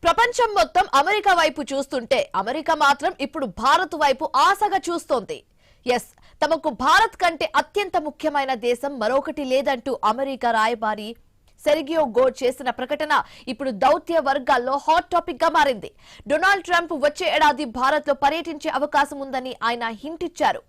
ప్రపంచం మొత్తం అమెరికా వైపు చూస్తుంటే అమెరికా మాత్రం ఇప్పుడు భారత్ వైపు ఆశగా చూస్తోంది. ఎస్, తమకు భారత్ కంటే అత్యంత ముఖ్యమైన దేశం మరొకటి లేదంటూ అమెరికా రాయబారి సెర్గియో గోర్ చేసిన ప్రకటన ఇప్పుడు దౌత్య వర్గాల్లో హాట్ టాపిక్ గా మారింది. డొనాల్డ్ ట్రంప్ వచ్చే ఏడాది భారత్ లో పర్యటించే అవకాశం ఉందని ఆయన హింట్ ఇచ్చారు.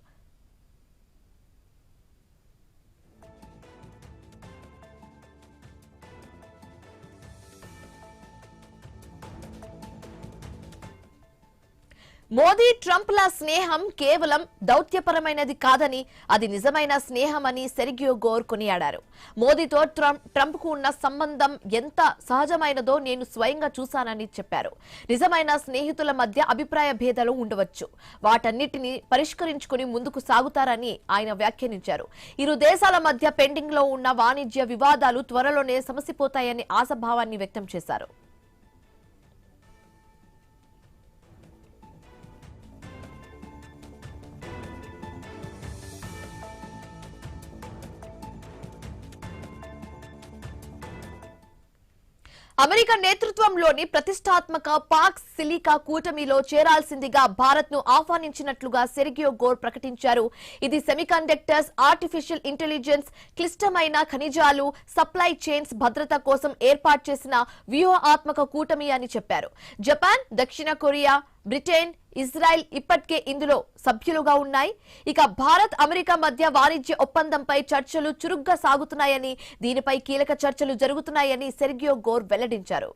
మోదీ ట్రంప్ల స్నేహం కేవలం దౌత్యపరమైనది కాదని, అది నిజమైన స్నేహమని సెర్గియో గోర్ కొనియాడారు. మోదీతో ట్రంప్ కు ఉన్న సంబంధం ఎంత సహజమైనదో నేను స్వయంగా చూశానని చెప్పారు. నిజమైన స్నేహితుల మధ్య అభిప్రాయ భేదాలు ఉండవచ్చు, వాటన్నిటిని పరిష్కరించుకుని ముందుకు సాగుతారని ఆయన వ్యాఖ్యానించారు. ఇరు దేశాల మధ్య పెండింగ్ లో ఉన్న వాణిజ్య వివాదాలు త్వరలోనే సమసిపోతాయని ఆశాభావాన్ని వ్యక్తం చేశారు. అమెరికా నేతృత్వంలోని ప్రతిష్టాత్మక పాక్ సిలికా కూటమిలో చేరాల్సిందిగా భారత్ ను ఆహ్వానించినట్లుగా సెర్గియో గోర్ ప్రకటించారు. ఇది సెమీకండక్టర్స్, ఆర్టిఫిషియల్ ఇంటెలిజెన్స్, క్లిష్టమైన ఖనిజాలు, సప్లై చైన్స్ భద్రత కోసం ఏర్పాటు చేసిన వ్యూహాత్మక కూటమి అని చెప్పారు. జపాన్, దక్షిణ కొరియా, బ్రిటన్, ఇజ్రాయెల్ ఇప్పటికే ఇందులో సభ్యులుగా ఉన్నాయి. ఇక భారత్ అమెరికా మధ్య వాణిజ్య ఒప్పందంపై చర్చలు చురుగ్గా సాగుతున్నాయని, దీనిపై కీలక చర్చలు జరుగుతున్నాయని సెర్గియో గోర్ వెల్లడించారు.